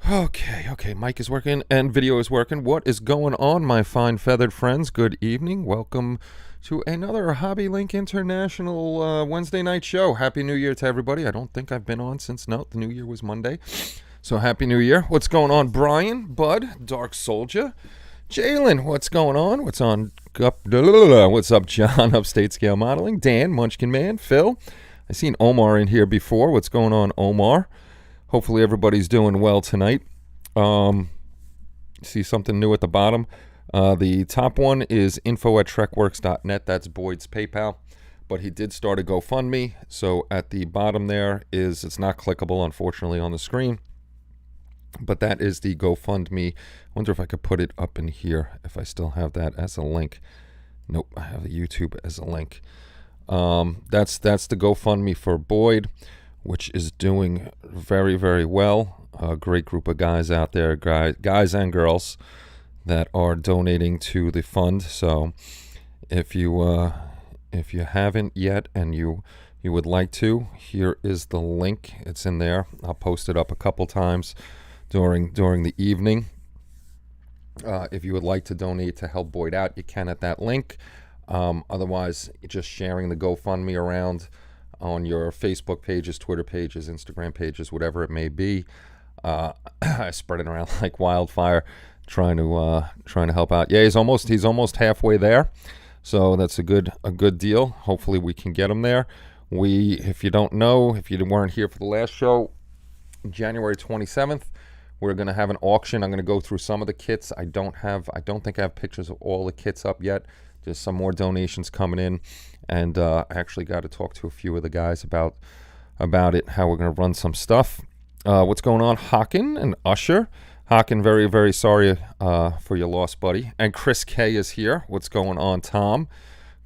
Okay. Mic is working and video is working. What is going on, my fine feathered friends? Good evening. Welcome to another Hobby Link International Wednesday night show. Happy New Year to everybody. I don't think I've been on since, no, the New Year was Monday. So Happy New Year. What's going on, Brian, Bud, Dark Soldier, Jalen? What's going on? What's up, John, Upstate Scale Modeling, Dan, Munchkin Man, Phil. I seen Omar in here before. What's going on, Omar? Hopefully everybody's doing well tonight. See something new at the bottom. The top one is info@trekworks.net. That's Boyd's PayPal. But he did start a GoFundMe. So at the bottom there is, it's not clickable, unfortunately, on the screen. But that is the GoFundMe. I wonder if I could put it up in here, if I still have that as a link. Nope, I have the YouTube as a link. That's the GoFundMe for Boyd, which is doing very, very well. A great group of guys out there, guys and girls, that are donating to the fund. So if you haven't yet and you would like to, here is the link. It's in there. I'll post it up a couple times during the evening. If you would like to donate to help Boyd out, you can at that link. Otherwise, just sharing the GoFundMe around on your Facebook pages, Twitter pages, Instagram pages, whatever it may be. I spread it around like wildfire, trying to help out. Yeah, he's almost halfway there, so that's a good deal. Hopefully, we can get him there. If you don't know, if you weren't here for the last show, January 27th, we're going to have an auction. I'm going to go through some of the kits. I don't think I have pictures of all the kits up yet. There's some more donations coming in, and I actually got to talk to a few of the guys about it, how we're going to run some stuff. What's going on, Hawken and Usher? Hawken, very, very sorry for your loss, buddy. And Chris K is here. What's going on, Tom?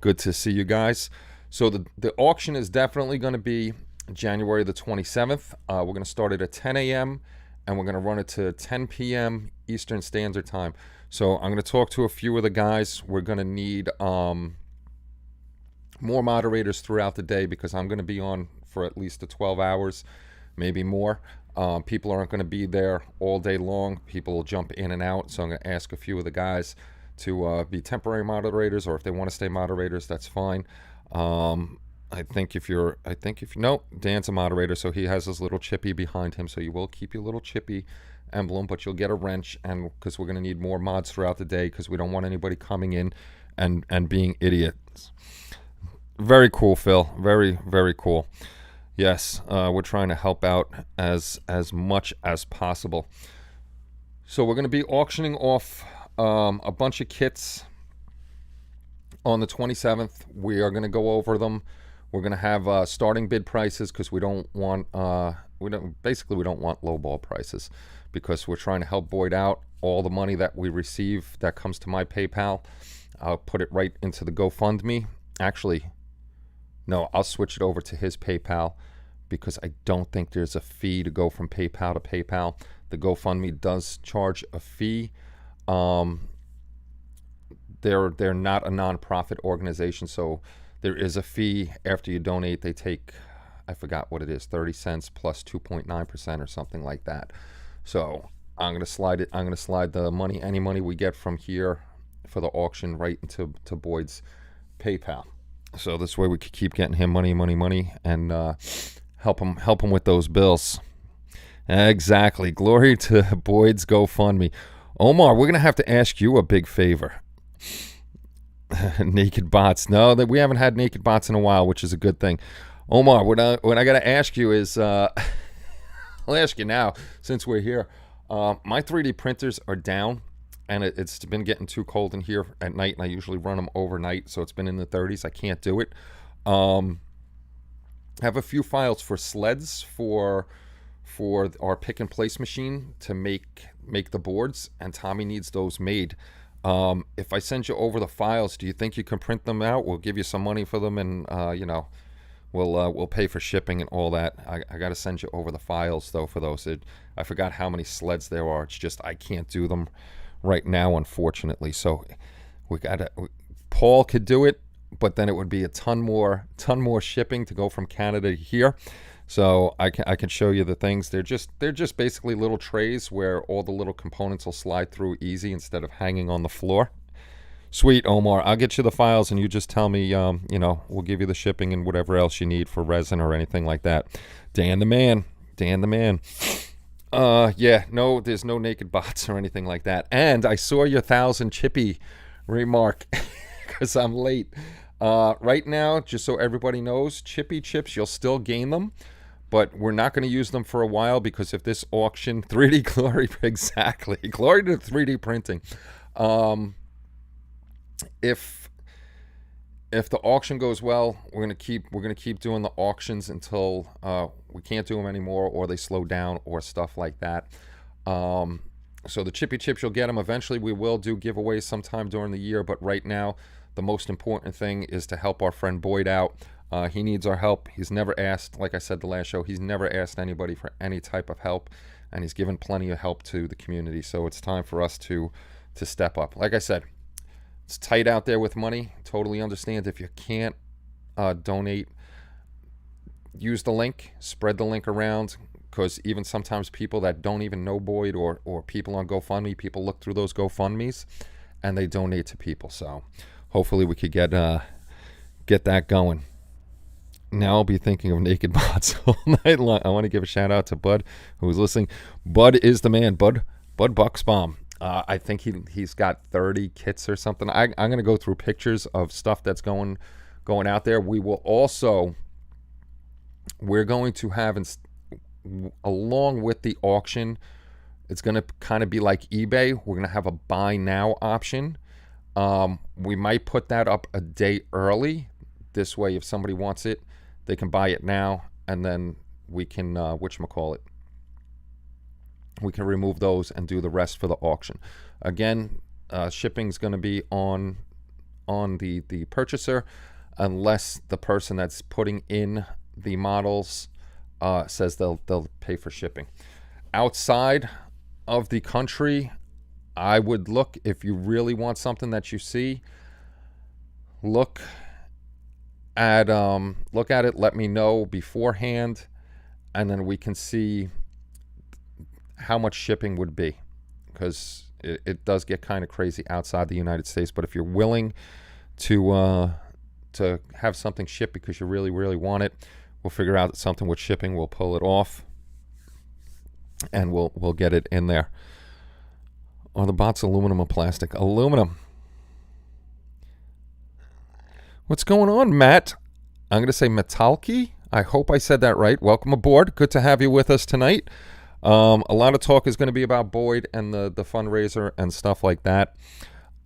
Good to see you guys. So the auction is definitely going to be January the 27th. We're going to start it at 10 a.m., and we're going to run it to 10 p.m. Eastern Standard Time. So I'm going to talk to a few of the guys. We're going to need more moderators throughout the day, because I'm going to be on for at least the 12 hours, maybe more. People aren't going to be there all day long. People will jump in and out. So I'm going to ask a few of the guys to be temporary moderators, or if they want to stay moderators, that's fine. I think if you know, Dan's a moderator, so he has his little chippy behind him. So you will keep your little chippy emblem, but you'll get a wrench, and because we're going to need more mods throughout the day, because we don't want anybody coming in and being idiots. Very cool, Phil. Very, very cool. Yes, we're trying to help out as much as possible. So we're going to be auctioning off a bunch of kits on the 27th. We are going to go over them. We're going to have starting bid prices, because we don't want lowball prices, because we're trying to help Boyd out. All the money that we receive that comes to my PayPal, I'll put it right into the GoFundMe. Actually, no, I'll switch it over to his PayPal, because I don't think there's a fee to go from PayPal to PayPal. The GoFundMe does charge a fee. They're not a non-profit organization, so there is a fee after you donate. They take, I forgot what it is, 30 cents plus 2.9% or something like that. So I'm gonna slide the money, any money we get from here for the auction, right into Boyd's PayPal. So this way we could keep getting him money, and help him with those bills. Exactly. Glory to Boyd's GoFundMe. Omar, we're gonna have to ask you a big favor. Naked bots. No, that we haven't had naked bots in a while, which is a good thing. Omar, what I got to ask you is, I'll ask you now since we're here. My 3D printers are down, and it's been getting too cold in here at night, and I usually run them overnight, so it's been in the 30s. I can't do it. I have a few files for sleds for our pick and place machine to make the boards, and Tommy needs those made. If I send you over the files, do you think you can print them out? We'll give you some money for them, and we'll pay for shipping and all that. I got to send you over the files though for those. I forgot how many sleds there are. It's just I can't do them right now, unfortunately. So Paul could do it, but then it would be a ton more shipping to go from Canada to here. So I can show you the things. They're just basically little trays where all the little components will slide through easy instead of hanging on the floor. Sweet, Omar. I'll get you the files and you just tell me, we'll give you the shipping and whatever else you need for resin or anything like that. Dan the man. Dan the man. Yeah, no, there's no naked bots or anything like that. And I saw your 1,000 chippy remark because I'm late. Right now, just so everybody knows, chippy chips, you'll still gain them, but we're not going to use them for a while because if this auction, 3D glory, exactly, glory to 3D printing. If the auction goes well, we're gonna keep doing the auctions until we can't do them anymore, or they slow down, or stuff like that. So the chippy chips, you'll get them eventually. We will do giveaways sometime during the year, but right now the most important thing is to help our friend Boyd out. He needs our help. He's never asked, like I said the last show, he's never asked anybody for any type of help, and he's given plenty of help to the community. So it's time for us to step up. Like I said, it's tight out there with money. Totally understand if you can't donate. Use the link, spread the link around, because even sometimes people that don't even know Boyd or people on GoFundMe, people look through those GoFundMes and they donate to people. So hopefully we could get that going. Now I'll be thinking of naked bots all night long. I want to give a shout out to Bud who's listening. Bud is the man. Bud Bucksbaum. I think he's got 30 kits or something. I'm going to go through pictures of stuff that's going out there. We're going to have, along with the auction, it's going to kind of be like eBay. We're going to have a buy now option. We might put that up a day early. This way, if somebody wants it, they can buy it now, and then we can, we can remove those and do the rest for the auction. Again, shipping's going to be on the purchaser, unless the person that's putting in the models says they'll pay for shipping. Outside of the country, I would look, if you really want something that you see, look at it, let me know beforehand, and then we can see how much shipping would be, because it does get kind of crazy outside the United States. But if you're willing to have something shipped because you really, really want it, we'll figure out something with shipping. We'll pull it off, and we'll get it in there. Are the bots aluminum or plastic? Aluminum. What's going on, Matt? I'm going to say Metalki. I hope I said that right. Welcome aboard. Good to have you with us tonight. A lot of talk is going to be about Boyd and the fundraiser and stuff like that.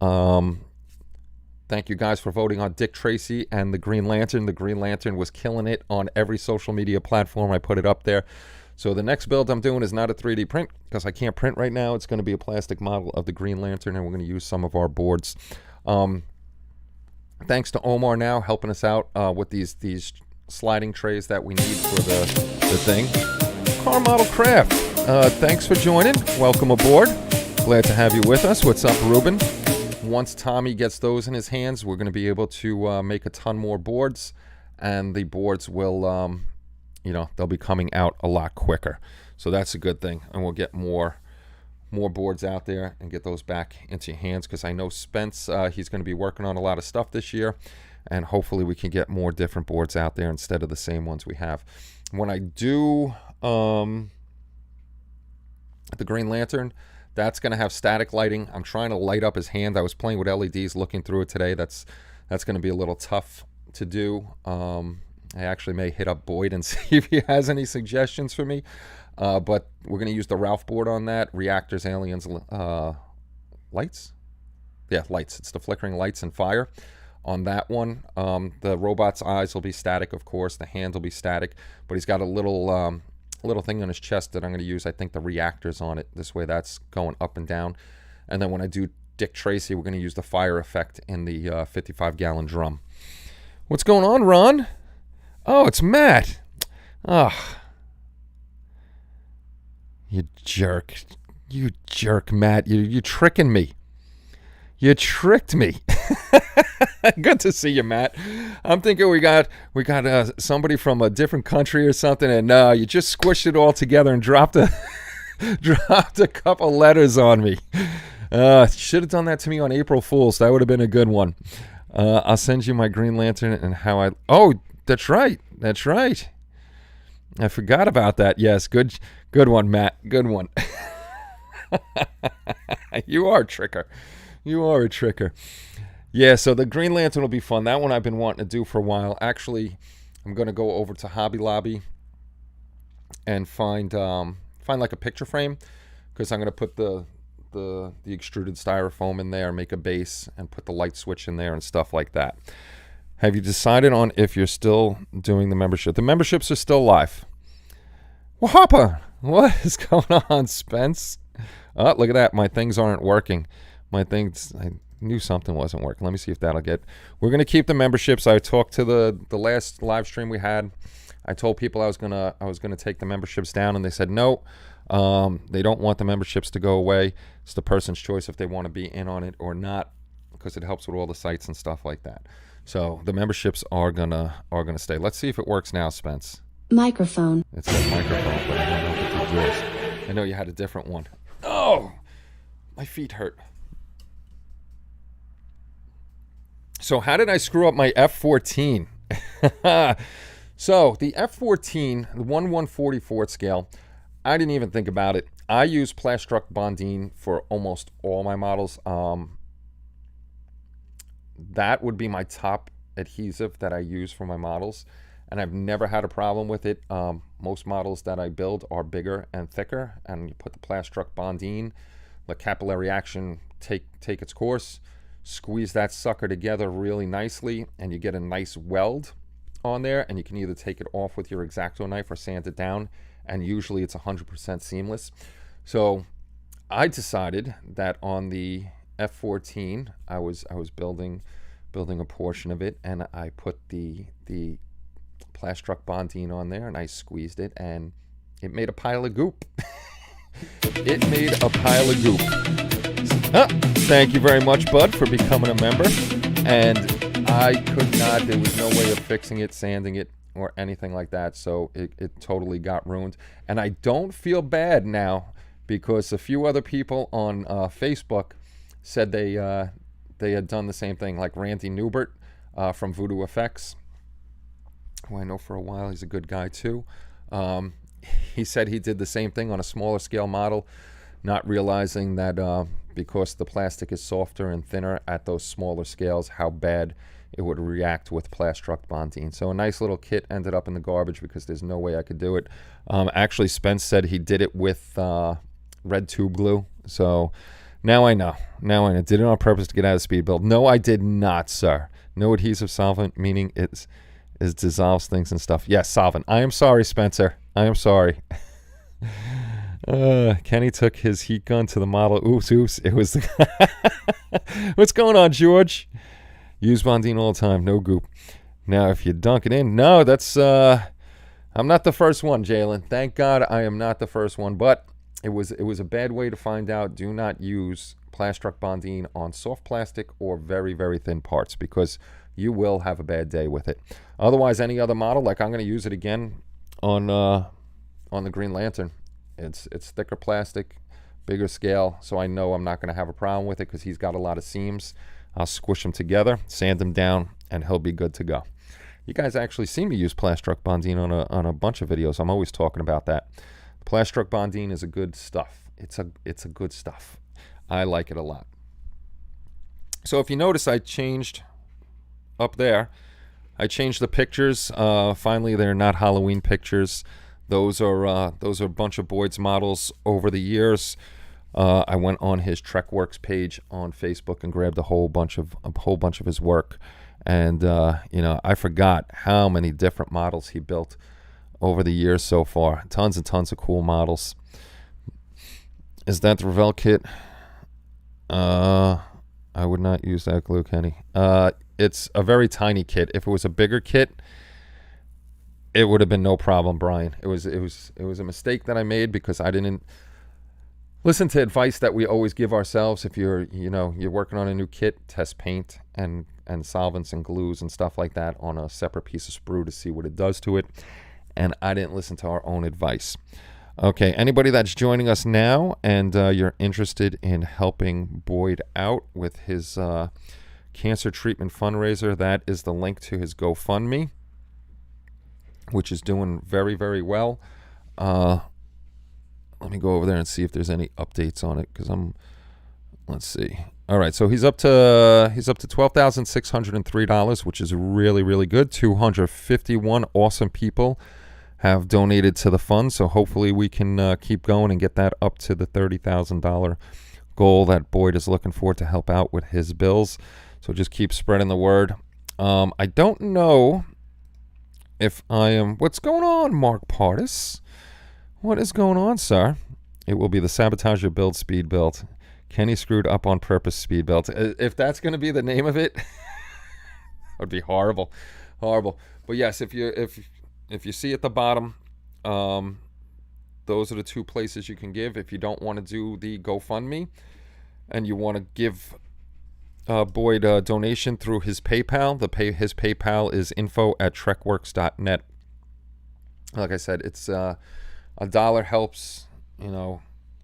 Thank you guys for voting on Dick Tracy and the Green Lantern. The Green Lantern was killing it on every social media platform. I put it up there. So the next build I'm doing is not a 3D print because I can't print right now. It's going to be a plastic model of the Green Lantern, and we're going to use some of our boards. Thanks to Omar now helping us out with these sliding trays that we need for the thing. Car Model Craft. Thanks for joining. Welcome aboard. Glad to have you with us. What's up, Ruben? Once Tommy gets those in his hands, we're going to be able to make a ton more boards, and the boards will, they'll be coming out a lot quicker. So that's a good thing, and we'll get more boards out there and get those back into your hands, because I know Spence, he's going to be working on a lot of stuff this year, and hopefully we can get more different boards out there instead of the same ones we have. When I do the Green Lantern, that's going to have static lighting. I'm trying to light up his hand. I was playing with LEDs looking through it today. That's going to be a little tough to do. I actually may hit up Boyd and see if he has any suggestions for me. But we're going to use the Ralph board on that. Reactors, aliens, lights? Yeah, lights. It's the flickering lights and fire on that one. The robot's eyes will be static, of course. The hand will be static. But he's got a little thing on his chest that I'm going to use, I think, the reactors on it. This way that's going up and down. And then when I do Dick Tracy, we're going to use the fire effect in the 55-gallon drum. What's going on, Ron? Oh, it's Matt. Oh. You jerk, Matt. You tricking me. You tricked me. Good to see you, Matt. I'm thinking we got somebody from a different country or something, and no, you just squished it all together and dropped a dropped a couple letters on me. Should have done that to me on April Fool's. That would have been a good one. I'll send you my Green Lantern and how I. Oh, that's right. That's right. I forgot about that. Yes, good one, Matt. Good one. You are a tricker. You are a tricker. Yeah, so the Green Lantern will be fun. That one I've been wanting to do for a while. Actually, I'm going to go over to Hobby Lobby and find like a picture frame, because I'm going to put the extruded styrofoam in there, make a base, and put the light switch in there and stuff like that. Have you decided on if you're still doing the membership? The memberships are still live. Wahapa! What is going on, Spence? Oh, look at that. My things aren't working. I knew something wasn't working. Let me see if that'll get. We're going to keep the memberships. I talked to the last live stream we had. I told people I was gonna take the memberships down, and they said no. They don't want the memberships to go away. It's the person's choice if they want to be in on it or not, because it helps with all the sites and stuff like that. So the memberships are gonna stay. Let's see if it works now, Spence. Microphone. It's a microphone, but I don't know if it's yours. I know you had a different one. Oh, my feet hurt. So how did I screw up my F14? So the F14, the 1/144th scale, I didn't even think about it. I use Plastruct Bondine for almost all my models. That would be my top adhesive that I use for my models, and I've never had a problem with it. Most models that I build are bigger and thicker, and you put the Plastruct Bondine, let capillary action take its course, squeeze that sucker together really nicely, and you get a nice weld on there, and you can either take it off with your X-Acto knife or sand it down, and usually it's 100% seamless. So I decided that on the F14, I was building a portion of it, and I put the Plastruct Bondine on there, and I squeezed it, and it made a pile of goop. It made a pile of goop. Thank you very much, Bud, for becoming a member. And I could not, there was no way of fixing it, sanding it, or anything like that. So it totally got ruined. And I don't feel bad now, because a few other people on Facebook said they had done the same thing, like Randy Newbert from Voodoo Effects, who I know for a while. He's a good guy too. He said he did the same thing on a smaller scale model, not realizing that because the plastic is softer and thinner at those smaller scales, how bad it would react with Plastruct Bondine. So a nice little kit ended up in the garbage because there's no way I could do it. Actually, Spence said he did it with red tube glue. So now I know. Did it on purpose to get out of speed build? No, I did not, sir. No adhesive solvent, meaning it dissolves things and stuff. Yes, solvent. I am sorry, Spencer. I am sorry. Kenny took his heat gun to the model. Oops. It was What's going on, George? Use Bondine all the time. No goop. Now, if you dunk it in, no, that's I'm not the first one, Jalen. Thank God I am not the first one. But it was a bad way to find out. Do not use Plastruct Bondine on soft plastic or very, very thin parts, because you will have a bad day with it. Otherwise, any other model, like I'm going to use it again on the Green Lantern. It's thicker plastic, bigger scale, so I know I'm not going to have a problem with it because he's got a lot of seams. I'll squish them together, sand them down, and he'll be good to go. You guys actually see me use Plastruct Bondine on a bunch of videos. I'm always talking about that. Plastruct Bondine is a good stuff. It's a good stuff. I like it a lot. So if you notice, I changed up there. I changed the pictures. Finally, they're not Halloween pictures. Those are a bunch of Boyd's models over the years. I went on his Trekworks page on Facebook and grabbed a whole bunch of his work, and I forgot how many different models he built over the years so far. Tons and tons of cool models. Is that the Revell kit? I would not use that glue, Kenny. It's a very tiny kit. If it was a bigger kit, it would have been no problem, Brian. It was a mistake that I made because I didn't listen to advice that we always give ourselves. If you're working on a new kit, test paint and solvents and glues and stuff like that on a separate piece of sprue to see what it does to it. And I didn't listen to our own advice. Okay, anybody that's joining us now and you're interested in helping Boyd out with his cancer treatment fundraiser, that is the link to his GoFundMe, which is doing very, very well. Let me go over there and see if there's any updates on it, because let's see. All right, so he's up to $12,603, which is really, really good. 251 awesome people have donated to the fund, so hopefully we can keep going and get that up to the $30,000 goal that Boyd is looking for to help out with his bills. So just keep spreading the word. I don't know if I am... What's going on, Mark Partis? What is going on, sir? It will be the Sabotage Your Build speed build. Kenny screwed up on purpose speed build. If that's going to be the name of it, that would be horrible. Horrible. But yes, if you see at the bottom, those are the two places you can give. If you don't want to do the GoFundMe and you want to give Boyd a donation through his PayPal, his PayPal is info@trekworks.net. Like I said, it's... $1 helps,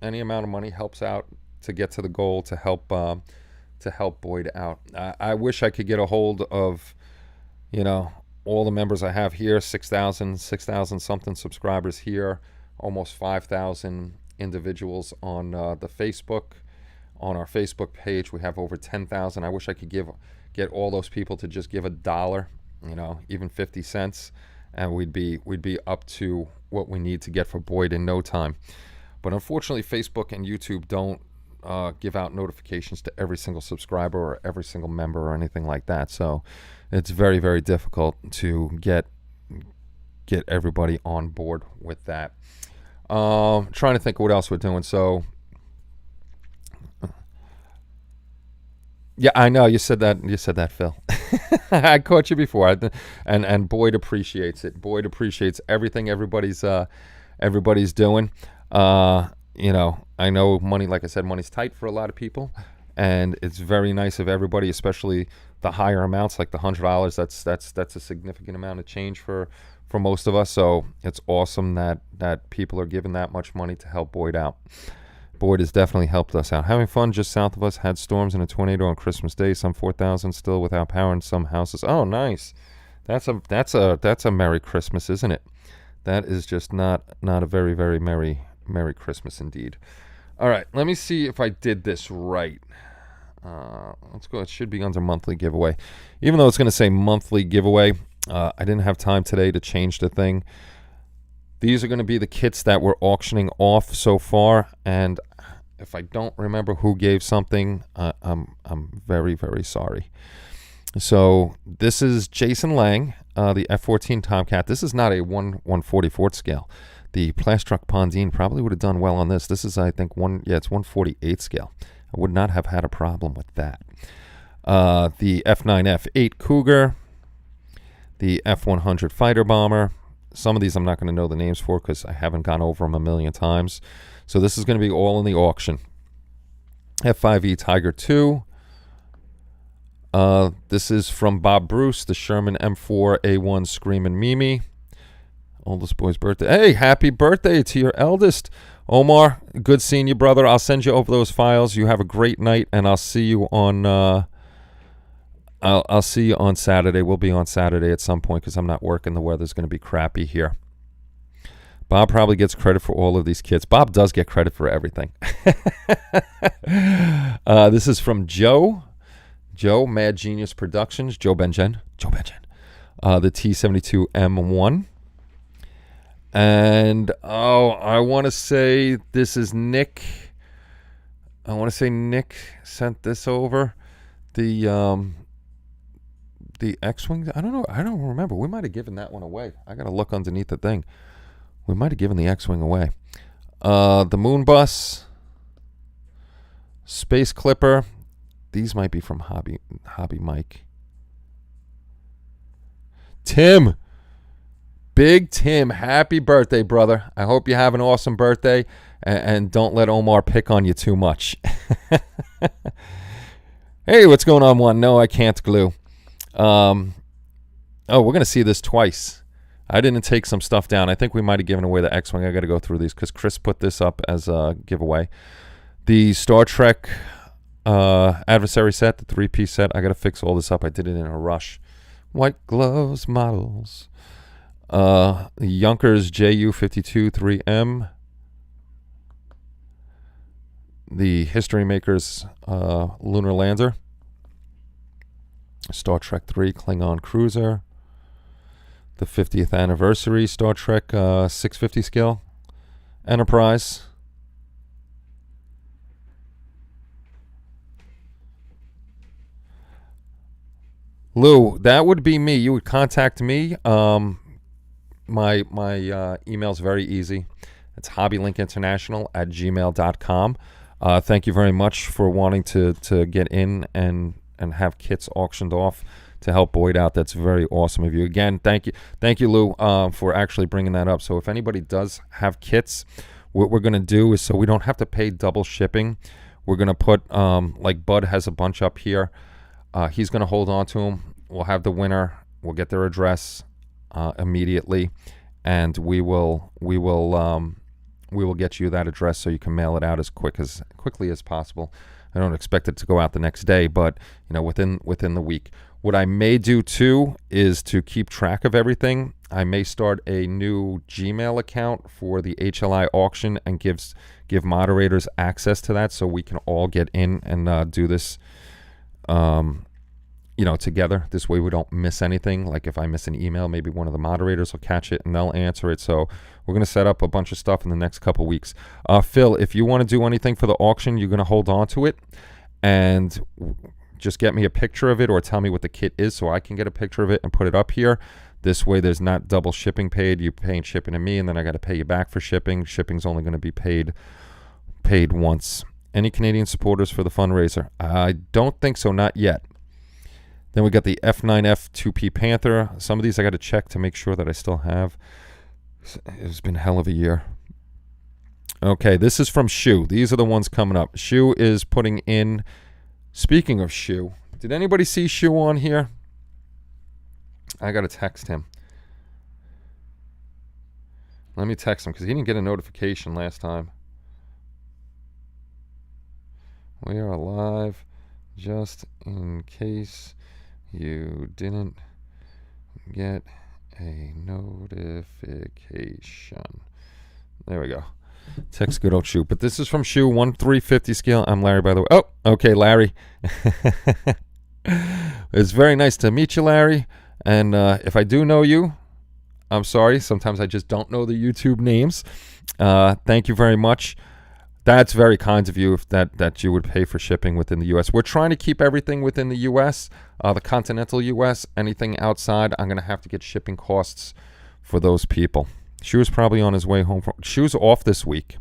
any amount of money helps out to get to the goal to help Boyd out. I wish I could get a hold of, all the members I have here, 6,000 something subscribers here, almost 5,000 individuals on the Facebook. On our Facebook page, we have over 10,000. I wish I could get all those people to just give $1, even 50 cents. And we'd be up to what we need to get for Boyd in no time. But unfortunately, Facebook and YouTube don't give out notifications to every single subscriber or every single member or anything like that. So it's very, very difficult to get everybody on board with that. Trying to think of what else we're doing. So yeah, I know you said that, Phil. I caught you before, and Boyd appreciates it. Boyd appreciates everything everybody's doing. I know money, like I said, money's tight for a lot of people, and it's very nice of everybody, especially the higher amounts, like the $100. That's a significant amount of change for most of us. So it's awesome that people are giving that much money to help Boyd out. Boyd has definitely helped us out. Having fun just south of us. Had storms and a tornado on Christmas Day. Some 4,000 still without power in some houses. Oh, nice. That's a Merry Christmas, isn't it? That is just not a very, very Merry Christmas indeed. All right, let me see if I did this right. Let's go. It should be under monthly giveaway. Even though it's going to say monthly giveaway, I didn't have time today to change the thing. These are going to be the kits that we're auctioning off so far, and if I don't remember who gave something, I'm very, very sorry. So this is Jason Lang, the F-14 Tomcat. This is not a 1/44 scale. The Plastruck Pondine probably would have done well on this. This is, I think, it's 1/48 scale. I would not have had a problem with that. The F-9 F-8 Cougar, the F-100 Fighter Bomber. Some of these I'm not going to know the names for because I haven't gone over them a million times. So this is going to be all in the auction. F-5E Tiger II. This is from Bob Bruce, the Sherman M4A1 Screamin' Mimi. Oldest boy's birthday. Hey, happy birthday to your eldest. Omar, good seeing you, brother. I'll send you over those files. You have a great night, and I'll see you on... I'll see you on Saturday. We'll be on Saturday at some point because I'm not working. The weather's going to be crappy here. Bob probably gets credit for all of these kits. Bob does get credit for everything. This is from Joe, Mad Genius Productions, Joe Benjen. The T-72M1. And, I want to say this is Nick. I want to say Nick sent this over. The X-Wing, I don't know. I don't remember. We might have given that one away. I got to look underneath the thing. We might have given the X-Wing away. The Moon Bus, Space Clipper. These might be from Hobby Mike. Tim. Big Tim. Happy birthday, brother. I hope you have an awesome birthday. and don't let Omar pick on you too much. Hey, what's going on, one? No, I can't glue. Oh, we're going to see this twice. I didn't take some stuff down. I think we might have given away the X-Wing. I got to go through these because Chris put this up as a giveaway. The Star Trek adversary set, the 3-piece set. I got to fix all this up. I did it in a rush. White gloves models. Yonkers JU52 3M. The History Makers Lunar Lander. Star Trek 3 Klingon Cruiser. The 50th anniversary Star Trek 650 scale Enterprise. Lou, that would be me. You would contact me. My email's very easy. It's hobbylinkinternational@gmail.com. Thank you very much for wanting to get in and have kits auctioned off to help Boyd out. That's very awesome of you. Again, thank you, Lou, for actually bringing that up. So if anybody does have kits, what we're going to do is, so we don't have to pay double shipping, we're going to put, like Bud has a bunch up here. He's going to hold on to them. We'll have the winner. We'll get their address immediately, and we will get you that address so you can mail it out as quickly as possible. I don't expect it to go out the next day, but within the week. What I may do too is to keep track of everything. I may start a new Gmail account for the HLI auction and give moderators access to that, so we can all get in and do this together. This way we don't miss anything. Like if I miss an email, maybe one of the moderators will catch it and they'll answer it. So we're going to set up a bunch of stuff in the next couple weeks. Phil, if you want to do anything for the auction, you're going to hold on to it and just get me a picture of it, or tell me what the kit is so I can get a picture of it and put it up here. This way there's not double shipping paid. You're paying shipping to me and then I got to pay you back for shipping. Shipping's only going to be paid once. Any Canadian supporters for the fundraiser? I don't think so, not yet. Then we got the F9F 2P Panther. Some of these I got to check to make sure that I still have. It's been a hell of a year. Okay, this is from Shu. These are the ones coming up. Shu is putting in, speaking of Shu, did anybody see Shu on here? I got to text him. Let me text him because he didn't get a notification last time. We are live, just in case you didn't get a notification. There we go. Text good old Shu. But this is from Shu, 1/350 scale. I'm Larry, by the way. Oh, okay, Larry. It's very nice to meet you, Larry. And if I do know you, I'm sorry. Sometimes I just don't know the YouTube names. Thank you very much. That's very kind of you, if that you would pay for shipping within the U.S. We're trying to keep everything within the U.S., the continental U.S. Anything outside, I'm going to have to get shipping costs for those people. Shu's probably on his way home. Shu's off this week.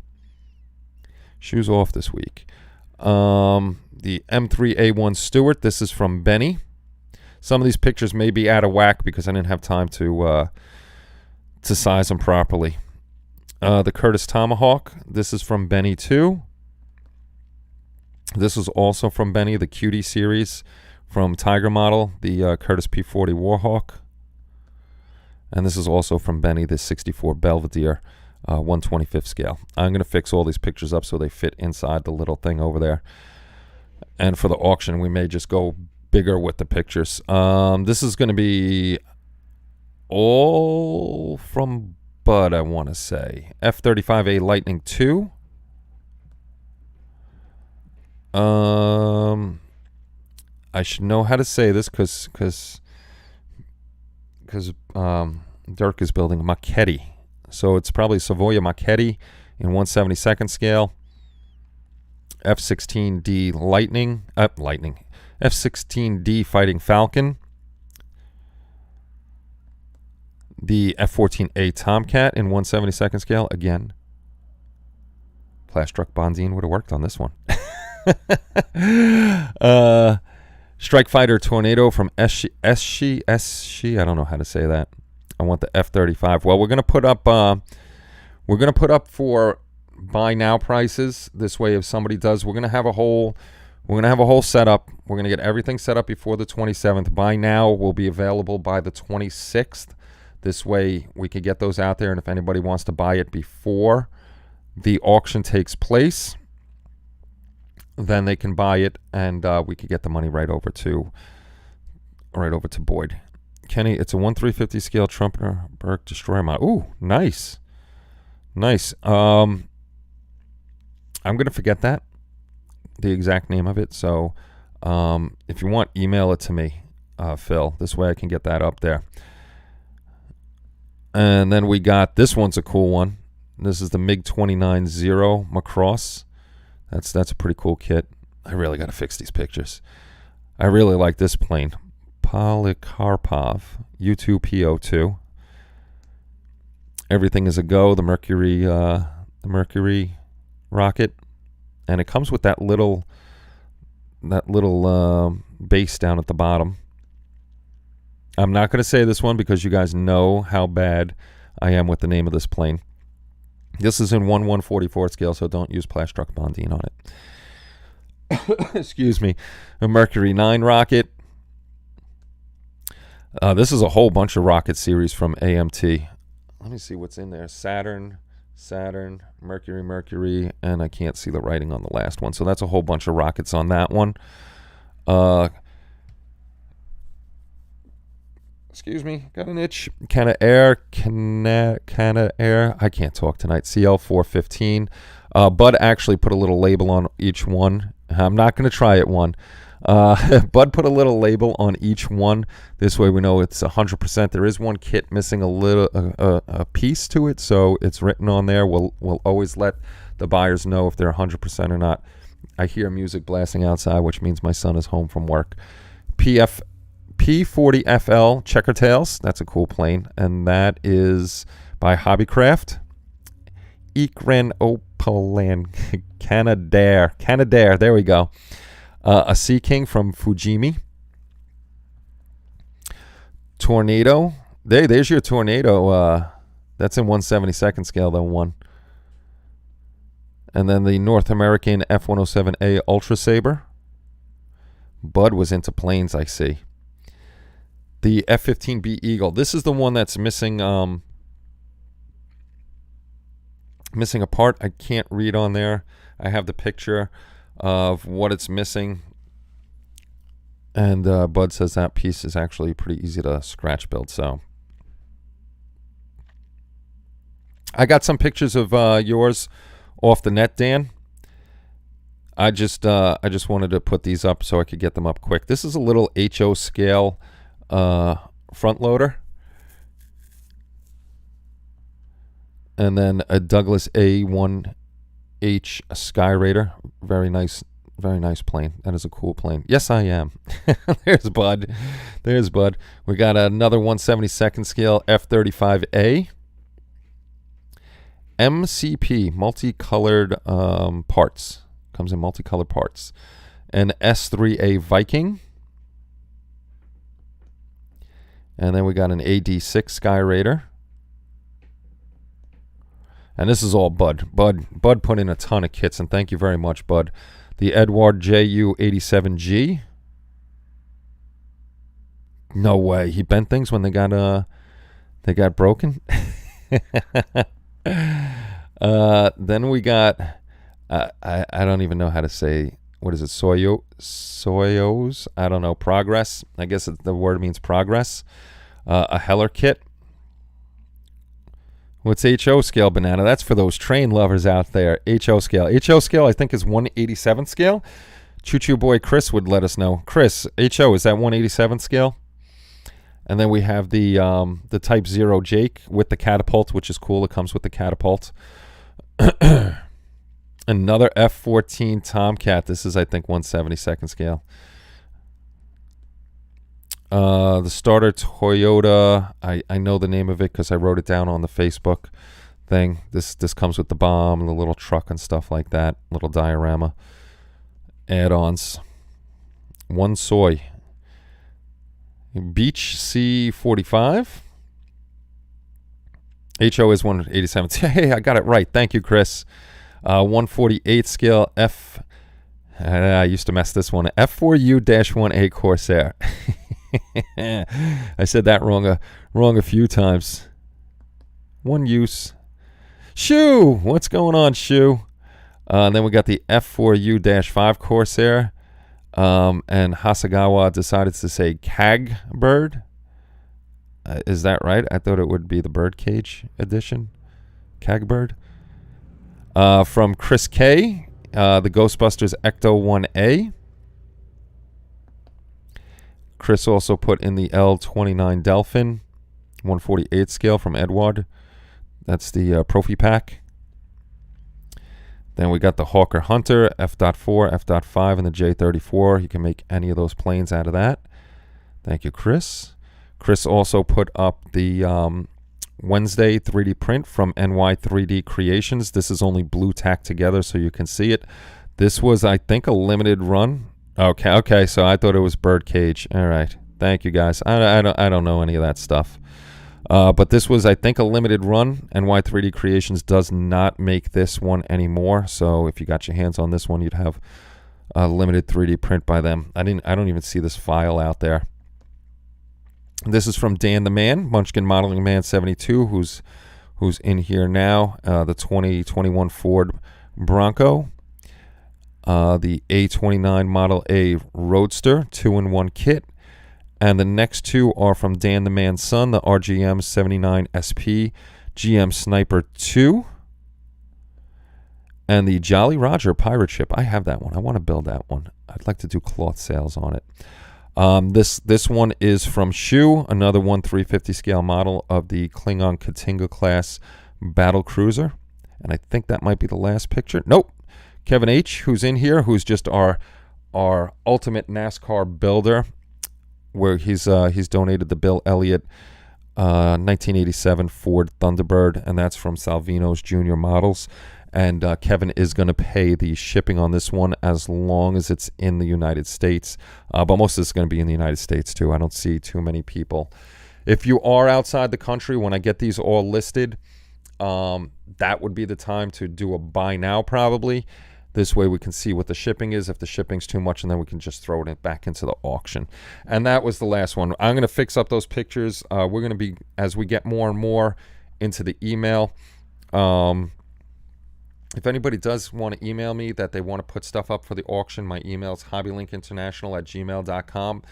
The M3A1 Stewart. This is from Benny. Some of these pictures may be out of whack because I didn't have time to size them properly. The Curtis Tomahawk. This is from Benny too. This is also from Benny, the Cutie series from Tiger Model, the Curtis P40 Warhawk. And this is also from Benny, the 64 Belvedere 1/25 scale. I'm going to fix all these pictures up so they fit inside the little thing over there. And for the auction, we may just go bigger with the pictures. This is going to be all from Bud, I want to say. F-35A Lightning II. I should know how to say this because Dirk is building Macchetti. So it's probably Savoia Macchetti in 1/72 scale. F-16D Lightning. F-16D Fighting Falcon. The F-14A Tomcat in 1/72 scale. Again, Plastruck Bondine would have worked on this one. Strike Fighter Tornado from SC. I don't know how to say that. I want the F-35. Well, we're gonna put up for buy now prices. This way, if somebody does, we're gonna have a whole setup. We're gonna get everything set up before the 27th. Buy now will be available by the 26th. This way, we can get those out there, and if anybody wants to buy it before the auction takes place, then they can buy it, and we could get the money right over to Boyd. Kenny, it's a 1/350 scale trumpeter Burke Destroyer model. Ooh, nice. I'm gonna forget the exact name of it. So, if you want, email it to me, Phil. This way I can get that up there. And then we got, this one's a cool one. This is the MiG-29-0 Macross. That's a pretty cool kit. I really got to fix these pictures. I really like this plane. Polikarpov U2PO2. Everything is a go. The Mercury rocket, and it comes with that little base down at the bottom. I'm not going to say this one because you guys know how bad I am with the name of this plane. This is in 1/144 scale, so don't use Plastruck Bondine on it. Excuse me. A Mercury 9 rocket. This is a whole bunch of rocket series from AMT. Let me see what's in there. Saturn, Mercury, and I can't see the writing on the last one. So that's a whole bunch of rockets on that one. Excuse me, got an itch. Canadair. I can't talk tonight. CL415. Bud actually put a little label on each one. I'm not going to try it one. Bud put a little label on each one. This way we know it's 100%. There is one kit missing a piece to it, so it's written on there. We'll always let the buyers know if they're 100% or not. I hear music blasting outside, which means my son is home from work. P40FL Checker Tails. That's a cool plane, and that is by Hobbycraft. Ikren Opalan Canadair. There we go. A Sea King from Fujimi. Tornado. There's your Tornado. That's in 1/72nd scale, though, one. And then the North American F-107A Ultra Sabre. Bud was into planes, I see. The F-15B Eagle. This is the one that's missing a part. I can't read on there. I have the picture of what it's missing. And Bud says that piece is actually pretty easy to scratch build. So I got some pictures of yours off the net, Dan. I just wanted to put these up so I could get them up quick. This is a little HO scale front loader, and then a Douglas A1H Sky Raider. Very nice plane. That is a cool plane. Yes, I am. There's Bud. We got another 1/72nd scale F-35A MCP, multicolored parts. Comes in multicolored parts. An S3A Viking. And then we got an AD6 Sky Raider. And this is all Bud. Bud put in a ton of kits, and thank you very much, Bud. The Edward JU-87G. No way. He bent things when they got broken. Then we got I don't even know how to say, what is it? Soyuz? I don't know. Progress. I guess the word means progress. A Heller kit. What's HO scale, Banana? That's for those train lovers out there. HO scale. HO scale, I think, is 1/87th scale. Choo Choo Boy Chris would let us know. Chris, HO, is that 1/87th scale? And then we have the Type 0 Jake with the catapult, which is cool. It comes with the catapult. Another F-14 Tomcat. This is, I think, 1/72nd scale. The starter Toyota. I know the name of it because I wrote it down on the Facebook thing. This comes with the bomb and the little truck and stuff like that. Little diorama. Add-ons. One soy. Beach C-45. HO is 1/87. Hey, I got it right. Thank you, Chris. 148 scale F. I used to mess this one. F4U-1A Corsair. I said that wrong a few times. One use. Shoe! What's going on, Shoe? Then we got the F4U-5 Corsair. And Hasagawa decided to say Cag Bird. Is that right? I thought it would be the Birdcage edition. Cag Bird. From Chris K, the Ghostbusters Ecto 1A. Chris also put in the L29 Delphin, 148 scale from Edward. That's the Profi Pack. Then we got the Hawker Hunter, F.4, F.5, and the J34. You can make any of those planes out of that. Thank you, Chris. Chris also put up the Wednesday 3D print from NY 3D Creations. This is only blue tacked together so you can see it. This was, I think, a limited run. Okay, so I thought it was Birdcage. All right, thank you, guys. I don't know any of that stuff. But this was, I think, a limited run. NY 3D Creations does not make this one anymore. So if you got your hands on this one, you'd have a limited 3D print by them. I don't even see this file out there. This is from Dan the Man, Munchkin Modeling Man 72, who's in here now. The 2021 Ford Bronco, the A29 Model A Roadster 2-in-1 kit, and the next two are from Dan the Man's son, the RGM 79 SP GM Sniper 2, and the Jolly Roger pirate ship. I have that one. I want to build that one. I'd like to do cloth sales on it. This one is from Shu, another 350 scale model of the Klingon Katinga class battle cruiser, and I think that might be the last picture. Nope, Kevin H, who's in here, who's just our ultimate NASCAR builder, where he's donated the Bill Elliott 1987 Ford Thunderbird, and that's from Salvino's Junior Models. And Kevin is going to pay the shipping on this one as long as it's in the United States. But most of it's going to be in the United States, too. I don't see too many people. If you are outside the country, when I get these all listed, that would be the time to do a buy now, probably. This way we can see what the shipping is, if the shipping's too much, and then we can just throw it back into the auction. And that was the last one. I'm going to fix up those pictures. We're going to be, as we get more and more into the email, if anybody does want to email me that they want to put stuff up for the auction, my email is hobbylinkinternational@gmail.com.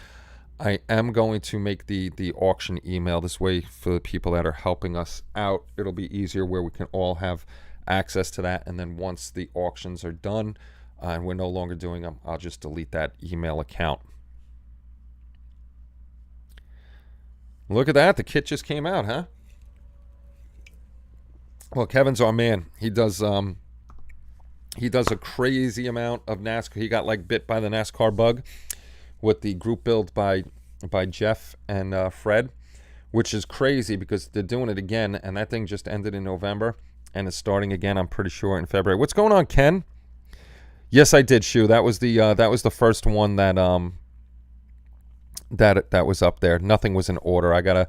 I am going to make the auction email this way for the people that are helping us out. It'll be easier where we can all have access to that. And then once the auctions are done and we're no longer doing them, I'll just delete that email account. Look at that. The kit just came out, huh? Well, Kevin's our man. He does a crazy amount of NASCAR. He got like bit by the NASCAR bug with the group build by Jeff and Fred, which is crazy because they're doing it again, and that thing just ended in November and it's starting again, I'm pretty sure, in February. What's going on, Ken? Yes, I did, Shu. That was the first one that was up there. Nothing was in order. I gotta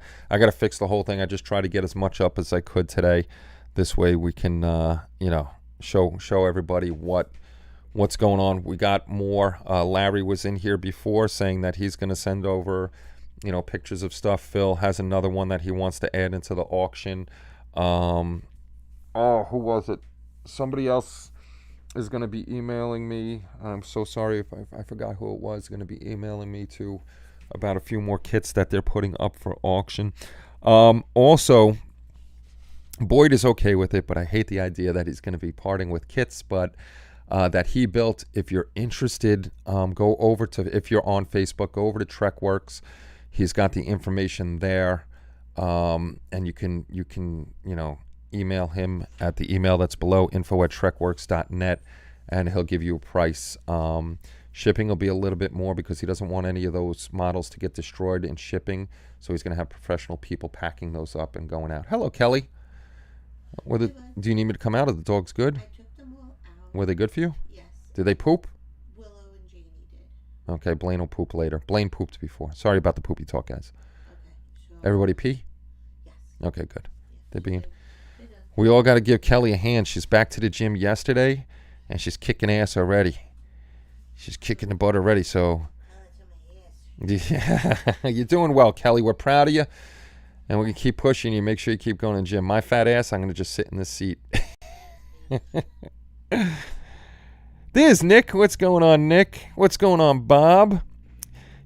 fix the whole thing. I just try to get as much up as I could today. This way we can show everybody what's going on. We got more. Larry was in here before saying that he's going to send over pictures of stuff. Phil has another one that he wants to add into the auction. Who was it? Somebody else is going to be emailing me. I'm so sorry if I forgot who it was. Going to be emailing me too about a few more kits that they're putting up for auction. Also, Boyd is okay with it, but I hate the idea that he's going to be parting with kits, but that he built. If you're interested, go over to, if you're on Facebook, go over to Trekworks. He's got the information there, and you can email him at the email that's below, info@trekworks.net, and he'll give you a price. Shipping will be a little bit more because he doesn't want any of those models to get destroyed in shipping, so he's going to have professional people packing those up and going out. Hello, Kelly. Do you need me to come out? Are the dogs good? I took them all out. Were they good for you? Yes. Did they poop? Willow and Janie did. Okay, Blaine will poop later. Blaine pooped before. Sorry about the poopy talk, guys. Okay, sure. Everybody pee? Yes. Okay, good. They're being... We all got to give Kelly a hand. She's back to the gym yesterday, and she's kicking ass already. She's kicking the butt already. So, yeah, you're doing well, Kelly. We're proud of you, and we're gonna keep pushing you. Make sure you keep going to the gym. My fat ass, I'm gonna just sit in this seat. There's Nick. What's going on, Nick? What's going on, Bob?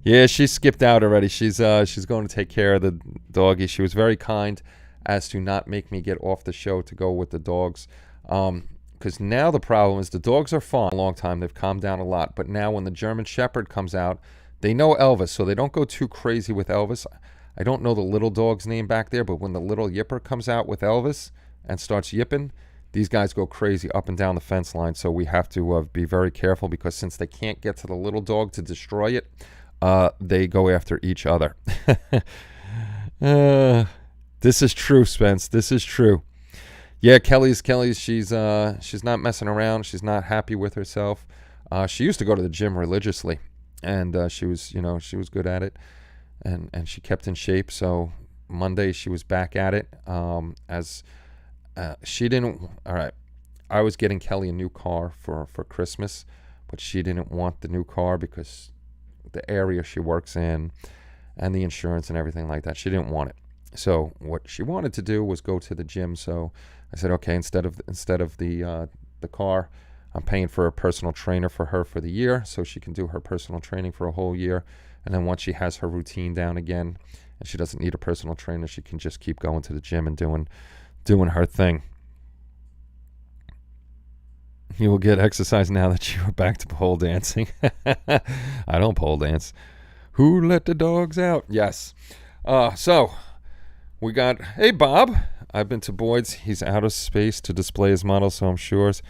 Yeah, she skipped out already. She's going to take care of the doggy. She was very kind as to not make me get off the show to go with the dogs. Because now the problem is the dogs are fine a long time. They've calmed down a lot. But now when the German Shepherd comes out, they know Elvis, so they don't go too crazy with Elvis. I don't know the little dog's name back there, but when the little yipper comes out with Elvis and starts yipping, these guys go crazy up and down the fence line. So we have to be very careful, because since they can't get to the little dog to destroy it, they go after each other. This is true, Spence. This is true. Yeah, Kelly's. She's not messing around. She's not happy with herself. She used to go to the gym religiously, and she was good at it, and she kept in shape. So Monday she was back at it. She didn't. All right, I was getting Kelly a new car for Christmas, but she didn't want the new car because the area she works in and the insurance and everything like that. She didn't want it. So what she wanted to do was go to the gym. So I said, okay, instead of the car, I'm paying for a personal trainer for her for the year, so she can do her personal training for a whole year. And then once she has her routine down again and she doesn't need a personal trainer, she can just keep going to the gym and doing her thing. You will get exercise now that you are back to pole dancing. I don't pole dance. Who let the dogs out? Yes. So we got, hey, Bob. I've been to Boyd's. He's out of space to display his model, so I'm sure he's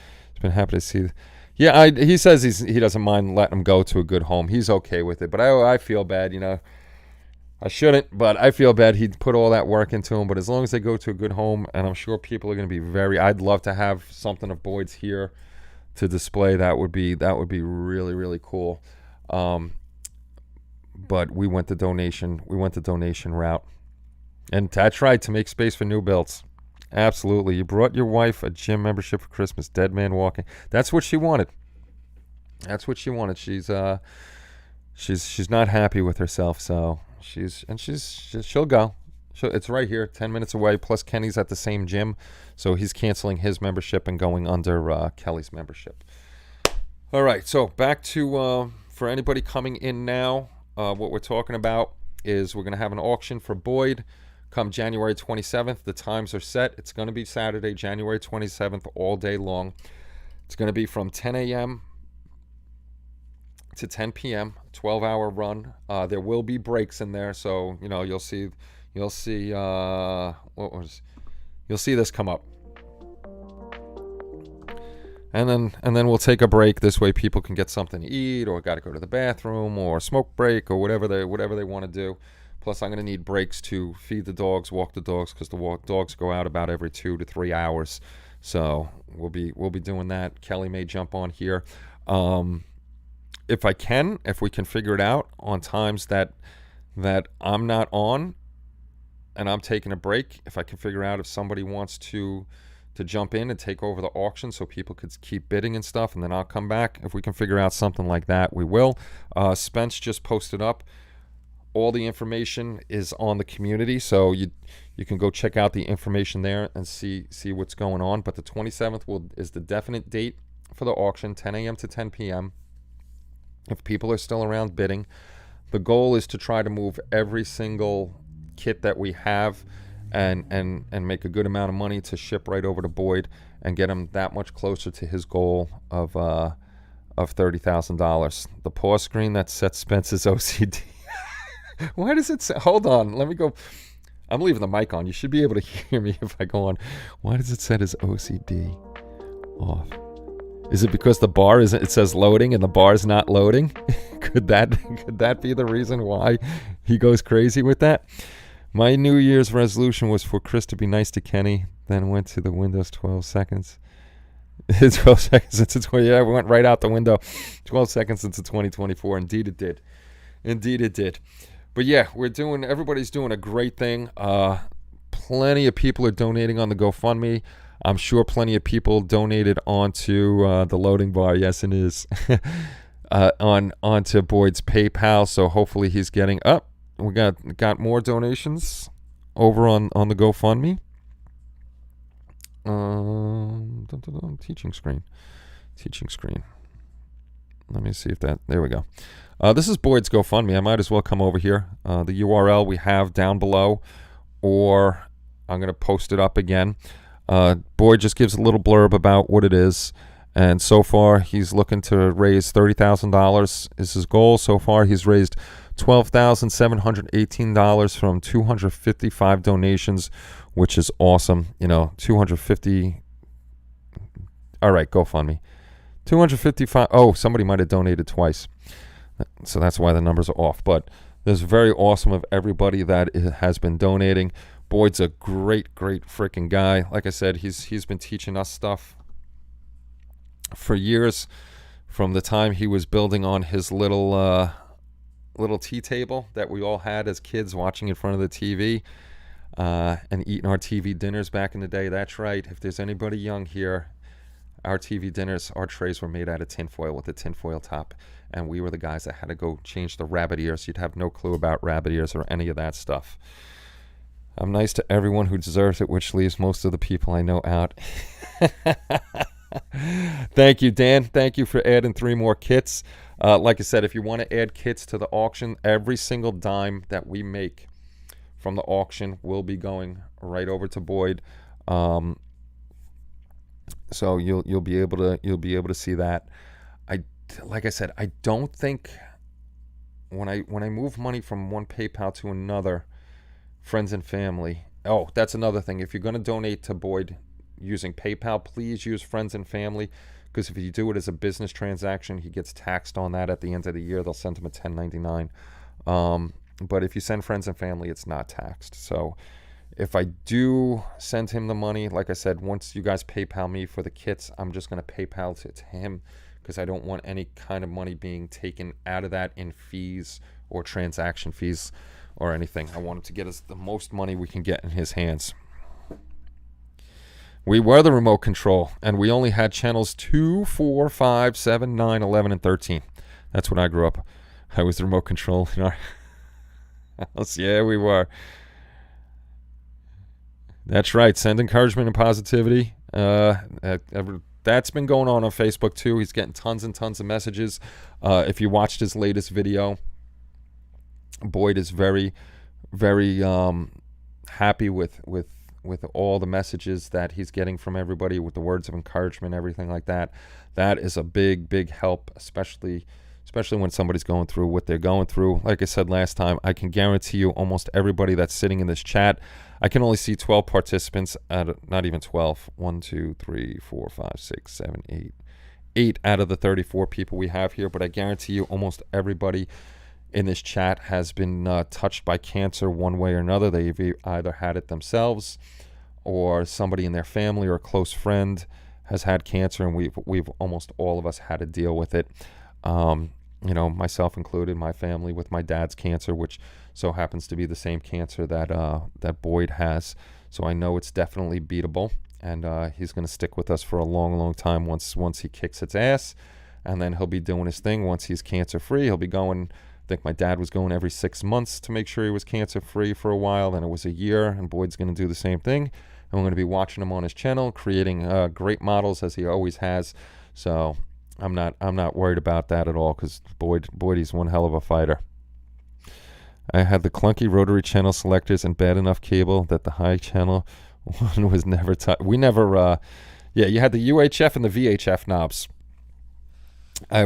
been happy to see. Yeah, he says he doesn't mind letting him go to a good home. He's okay with it, but I feel bad, I shouldn't, but I feel bad. He'd put all that work into him, but as long as they go to a good home, and I'm sure people are going to be I'd love to have something of Boyd's here to display. That would be really, really cool. But we went the donation route. And that's right, to make space for new builds. Absolutely. You brought your wife a gym membership for Christmas. Dead man walking. That's what she wanted. She's not happy with herself, so she'll go. It's right here, 10 minutes away. Plus Kenny's at the same gym, so he's canceling his membership and going under Kelly's membership. All right, so back to for anybody coming in now, what we're talking about is we're going to have an auction for Boyd come January 27th. The times are set. It's going to be Saturday, January 27th, all day long. It's going to be from 10 a.m. to 10 p.m., 12-hour run. There will be breaks in there, so you'll see this come up. And then we'll take a break. This way people can get something to eat, or got to go to the bathroom, or smoke break, or whatever they want to do. Plus, I'm going to need breaks to feed the dogs, walk the dogs, because the dogs go out about every 2 to 3 hours. So we'll be doing that. Kelly may jump on here. If we can figure it out on times that I'm not on and I'm taking a break, if I can figure out if somebody wants to jump in and take over the auction so people could keep bidding and stuff, and then I'll come back. If we can figure out something like that, we will. Spence just posted up. All the information is on the community, so you can go check out the information there and see what's going on. But the 27th is the definite date for the auction, 10 a.m. to 10 p.m. If people are still around bidding, the goal is to try to move every single kit that we have and make a good amount of money to ship right over to Boyd and get him that much closer to his goal of $30,000. The pause screen that sets Spence's OCD. Why does it say? Hold on, let me go. I'm leaving the mic on. You should be able to hear me if I go on. Why does it set his OCD off? Is it because the bar isn't? It says loading and the bar is not loading. Could that be the reason why he goes crazy with that? My New Year's resolution was for Chris to be nice to Kenny. Then went to the Windows 12 seconds. 12 seconds into 20. Yeah, we went right out the window. 12 seconds into 2024. Indeed it did. But yeah, everybody's doing a great thing. Plenty of people are donating on the GoFundMe. I'm sure plenty of people donated onto the loading bar. Yes, it is. Onto Boyd's PayPal. So hopefully he's getting up. We got more donations over on the GoFundMe. Teaching screen. Let me see if that. There we go. This is Boyd's GoFundMe. I might as well come over here. The URL we have down below, or I'm going to post it up again. Boyd just gives a little blurb about what it is. And so far, he's looking to raise $30,000 is his goal. So far, he's raised $12,718 from 255 donations, which is awesome. 250. All right, GoFundMe. 255. Oh, somebody might have donated twice. So that's why the numbers are off. But this is very awesome of everybody that has been donating. Boyd's a great freaking guy. Like I said, he's been teaching us stuff for years, from the time he was building on his little tea table that we all had as kids, watching in front of the TV and eating our TV dinners back in the day. That's right. If there's anybody young here, our TV dinners, our trays were made out of tinfoil with a tinfoil top, and we were the guys that had to go change the rabbit ears. You'd have no clue about rabbit ears or any of that stuff. I'm nice to everyone who deserves it, which leaves most of the people I know out. Thank you, Dan. Thank you for adding 3 more kits. Like I said, if you want to add kits to the auction, every single dime that we make from the auction will be going right over to Boyd. So you'll be able to see that. Like I said, I don't think when I move money from one PayPal to another, friends and family. Oh, that's another thing. If you're going to donate to Boyd using PayPal, please use friends and family, because if you do it as a business transaction, he gets taxed on that at the end of the year. They'll send him a 1099. But if you send friends and family, it's not taxed. So if I do send him the money, like I said, once you guys PayPal me for the kits, I'm just going to PayPal it to him, because I don't want any kind of money being taken out of that in fees or transaction fees or anything. I want him to get us the most money we can get in his hands. We were the remote control, and we only had channels 2, 4, 5, 7, 9, 11, and 13. That's when I grew up. I was the remote control in our house. Yeah, we were. That's right. Send encouragement and positivity. That's been going on Facebook too. He's getting tons and tons of messages. If you watched his latest video, Boyd is very, very happy with all the messages that he's getting from everybody, with the words of encouragement, everything like that. That is a big help, especially when somebody's going through what they're going through. Like I said last time, I can guarantee you almost everybody that's sitting in this chat, I can only see 12 participants not even 12. 1, 2, 3, 4, 5, 6, 7, 8. 8 out of the 34 people we have here, but I guarantee you almost everybody in this chat has been touched by cancer one way or another. They've either had it themselves, or somebody in their family or a close friend has had cancer, and we've almost all of us had to deal with it. Myself included, my family with my dad's cancer, which so happens to be the same cancer that Boyd has. So I know it's definitely beatable, and he's going to stick with us for a long time once he kicks its ass, and then he'll be doing his thing. Once he's cancer free, he'll be going. I think my dad was going every 6 months to make sure he was cancer free for a while. Then it was a year, and Boyd's going to do the same thing. And we're going to be watching him on his channel, creating great models as he always has. So I'm not worried about that at all, because Boyd, he's one hell of a fighter. I had the clunky rotary channel selectors and bad enough cable that the high channel one was never touched. We never, you had the UHF and the VHF knobs.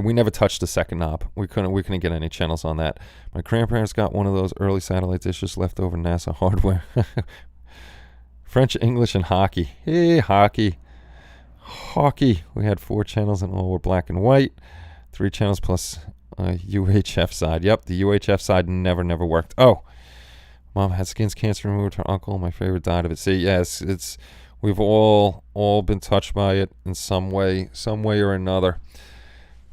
We never touched the second knob. We couldn't get any channels on that. My grandparents got one of those early satellite dishes, leftover NASA hardware. French, English, and hockey. Hey, hockey. We had 4 channels and all were black and white. 3 channels plus UHF side. Yep, the UHF side never worked. Oh, Mom had skin cancer removed. Her uncle, my favorite, died of it. See, yes, we've all been touched by it in some way or another.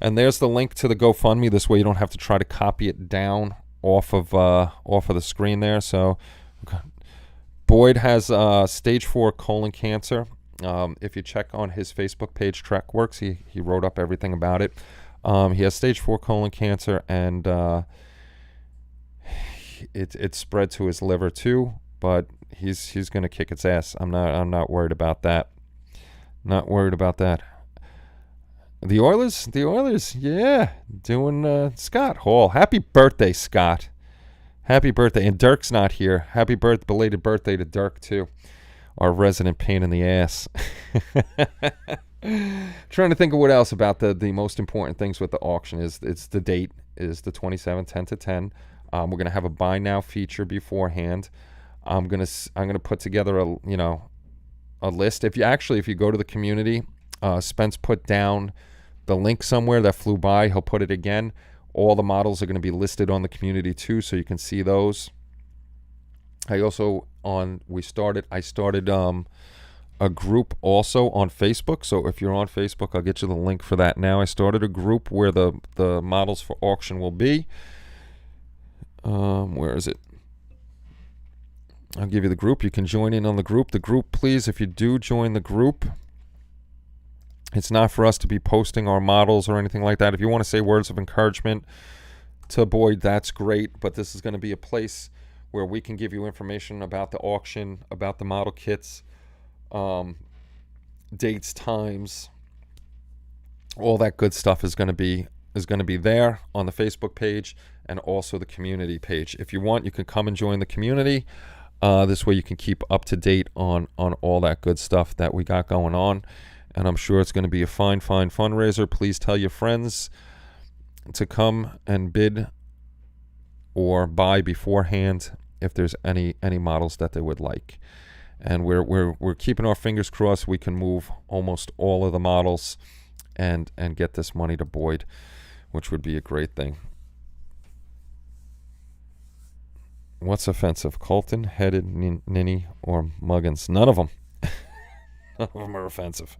And there's the link to the GoFundMe. This way you don't have to try to copy it down off of the screen there. So Boyd has stage 4 colon cancer. If you check on his Facebook page, Trekworks, he wrote up everything about it. He has stage 4 colon cancer, and it spread to his liver too. But he's gonna kick its ass. I'm not worried about that. Not worried about that. The Oilers, yeah, doing Scott Hall. Happy birthday, Scott. Happy birthday. And Dirk's not here. Happy belated birthday to Dirk, too. Our resident pain in the ass. Trying to think of what else about the most important things with the auction is it's the date is the 27th, 10 to 10. We're going to have a buy now feature beforehand. I'm going to put together a list. If you go to the community, Spence put down the link somewhere that flew by. He'll put it again. All the models are going to be listed on the community too, so you can see those. I started a group also on Facebook. So if you're on Facebook, I'll get you the link for that now. I started a group where the models for auction will be. Where is it? I'll give you the group. You can join in on the group. The group, please, if you do join the group, it's not for us to be posting our models or anything like that. If you want to say words of encouragement to Boyd, that's great. But this is going to be a place where we can give you information about the auction, about the model kits, dates, times, all that good stuff is going to be there on the Facebook page and also the community page. If you want, you can come and join the community. This way you can keep up to date on all that good stuff that we got going on. And I'm sure it's going to be a fine fundraiser. Please tell your friends to come and bid or buy beforehand if there's any models that they would like. And we're keeping our fingers crossed we can move almost all of the models and get this money to Boyd, which would be a great thing. What's offensive? Colton, Headed, Ninny, or Muggins? None of them. None of them are offensive.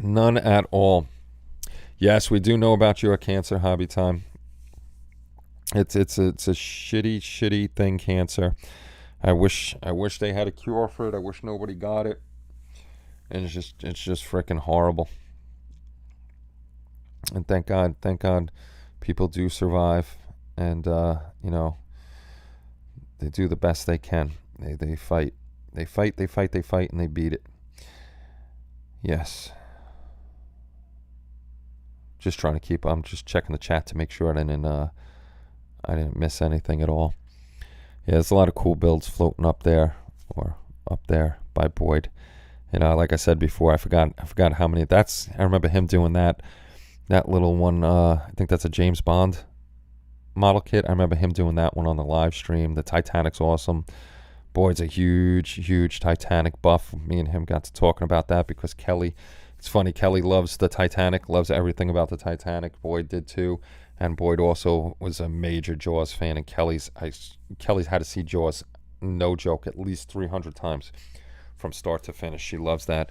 None at all. Yes, we do know about your cancer, Hobby Time. It's a shitty thing, cancer. I wish they had a cure for it. I wish nobody got it. And it's just freaking horrible. And thank God people do survive, and they do the best they can. They fight. They fight, and they beat it. Yes. I'm just checking the chat to make sure I didn't miss anything at all. Yeah, there's a lot of cool builds floating up there by Boyd. Like I said before, I forgot how many. I remember him doing that little one. I think that's a James Bond model kit. I remember him doing that one on the live stream. The Titanic's awesome. Boyd's a huge Titanic buff. Me and him got to talking about that because Kelly, it's funny, Kelly loves the Titanic, loves everything about the Titanic. Boyd did too. And Boyd also was a major Jaws fan. And Kelly's had to see Jaws, no joke, at least 300 times from start to finish. She loves that.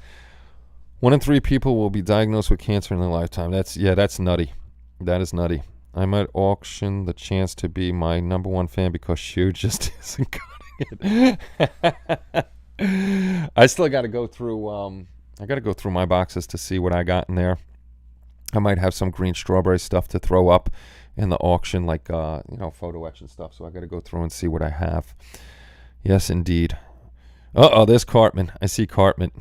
1 in 3 people will be diagnosed with cancer in their lifetime. That's nutty. That is nutty. I might auction the chance to be my number 1 fan because Shu just isn't cutting it. I still got to go through. I got to go through my boxes to see what I got in there. I might have some green strawberry stuff to throw up in the auction, like photo etch and stuff. So I got to go through and see what I have. Yes, indeed. There's Cartman. I see Cartman.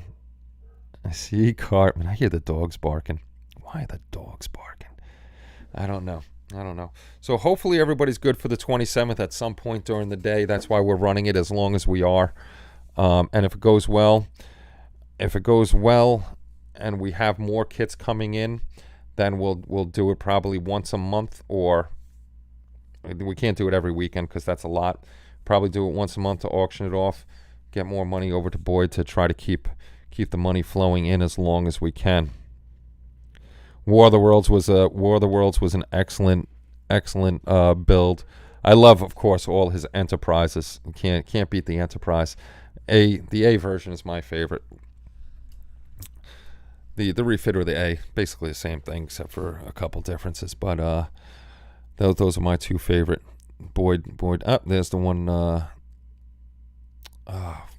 I hear the dogs barking. Why are the dogs barking? I don't know. So hopefully everybody's good for the 27th at some point during the day. That's why we're running it as long as we are. And if it goes well, and we have more kits coming in, then we'll do it probably once a month, or we can't do it every weekend because that's a lot. Probably do it once a month to auction it off, get more money over to Boyd to try to keep the money flowing in as long as we can. War of the Worlds was an excellent build. I love, of course, all his Enterprises. Can't beat the Enterprise. The A version is my favorite. The refit or the A, basically the same thing except for a couple differences. But those are my 2 favorite. Boyd. There's the one.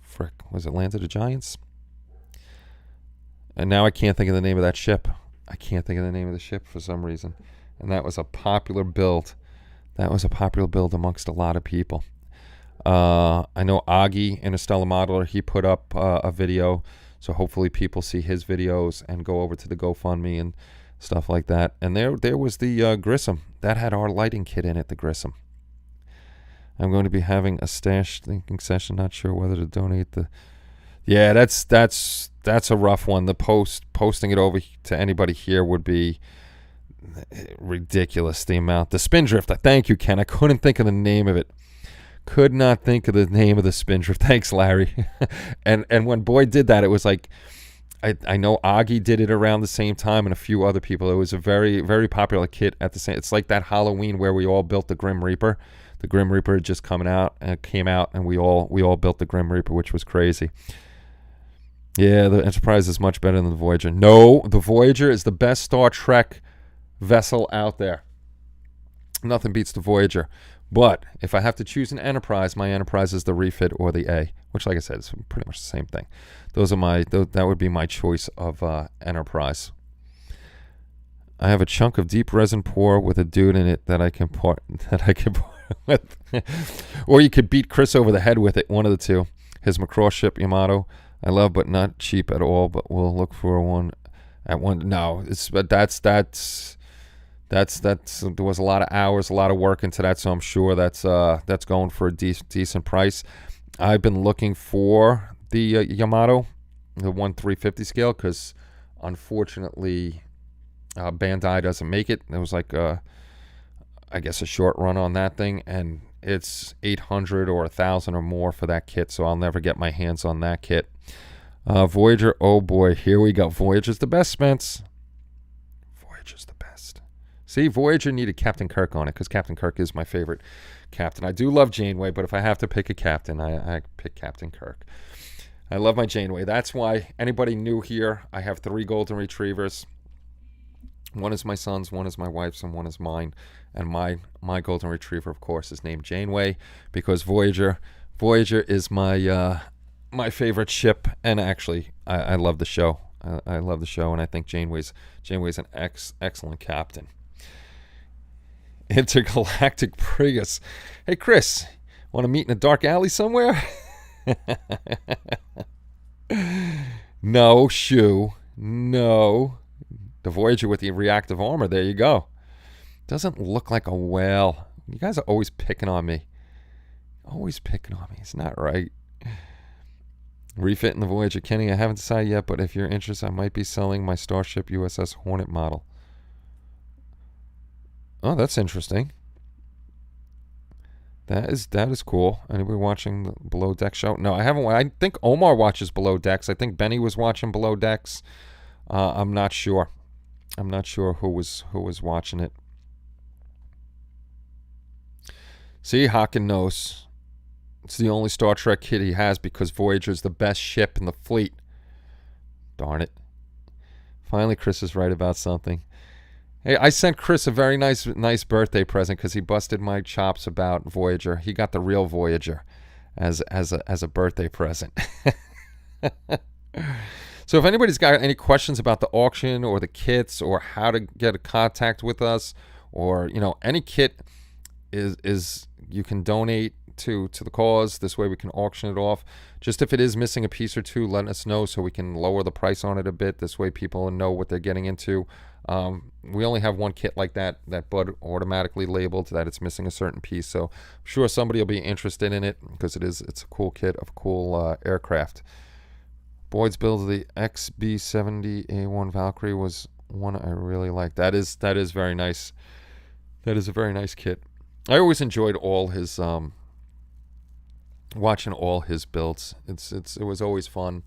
Frick. Was it Land of the Giants? And now I can't think of the name of that ship. I can't think of the name of the ship for some reason. And that was a popular build. That was a popular build amongst a lot of people. I know Augie, Interstellar Modeler, he put up a video. So hopefully people see his videos and go over to the GoFundMe and stuff like that. And there was the Grissom. That had our lighting kit in it, the Grissom. I'm going to be having a stash thinking session. Not sure whether to donate the... Yeah, that's a rough one. The posting it over to anybody here would be ridiculous, the amount. The Spindrift, thank you, Ken. I couldn't think of the name of it. Could not think of the name of the Spindrift. Thanks, Larry. and when Boyd did that, it was like, I know Augie did it around the same time and a few other people. It was a very, very popular kit at the same. It's like that Halloween where we all built the Grim Reaper. The Grim Reaper had just came out, and we all built the Grim Reaper, which was crazy. Yeah, the Enterprise is much better than the Voyager. No, the Voyager is the best Star Trek vessel out there. Nothing beats the Voyager. But if I have to choose an Enterprise, my Enterprise is the refit or the A, which, like I said, is pretty much the same thing. That would be my choice of Enterprise. I have a chunk of deep resin pour with a dude in it that I can pour with. Or you could beat Chris over the head with it, one of the two. His McCraw ship Yamato, I love, but not cheap at all. But we'll look for one at one. No, that's there was a lot of hours, a lot of work into that. So I'm sure that's going for a decent price. I've been looking for the Yamato, the 1/350 scale, because unfortunately Bandai doesn't make it. There was like I guess a short run on that thing, and it's $800 or $1,000 or more for that kit, so I'll never get my hands on that kit. Voyager, oh boy, here we go. Voyager's the best, Spence. Voyager's the best. See, Voyager needed Captain Kirk on it, because Captain Kirk is my favorite captain. I do love Janeway, but if I have to pick a captain, I pick Captain Kirk. I love my Janeway. That's why anybody new here, I have 3 golden retrievers. One is my son's, one is my wife's, and one is mine. And my golden retriever, of course, is named Janeway, because Voyager is my my favorite ship. And actually, I love the show. I love the show, and I think Janeway's an excellent captain. Intergalactic Prius. Hey, Chris, want to meet in a dark alley somewhere? No, Shoe. No. The Voyager with the reactive armor. There you go. Doesn't look like a whale. You guys are always picking on me. Always picking on me. It's not right. Refitting the Voyager. Kenny, I haven't decided yet, but if you're interested, I might be selling my Starship USS Hornet model. Oh, that's interesting. That is cool. Anybody watching the Below Deck show? No, I haven't. I think Omar watches Below Decks. I think Benny was watching Below Decks. I'm not sure. I'm not sure who was watching it. See, Haken knows. It's the only Star Trek kit he has because Voyager is the best ship in the fleet. Darn it. Finally, Chris is right about something. Hey, I sent Chris a very nice birthday present because he busted my chops about Voyager. He got the real Voyager as a birthday present. So if anybody's got any questions about the auction or the kits or how to get in contact with us, or any kit is you can donate to the cause. This way we can auction it off. Just if it is missing a piece or two, let us know so we can lower the price on it a bit. This way people know what they're getting into. We only have one kit like that Bud automatically labeled that it's missing a certain piece. So I'm sure somebody will be interested in it because it's a cool kit of a cool aircraft. Boyd's build of the XB-70A1 Valkyrie was one I really liked. That is very nice. That is a very nice kit. I always enjoyed all his watching all his builds. It was always fun.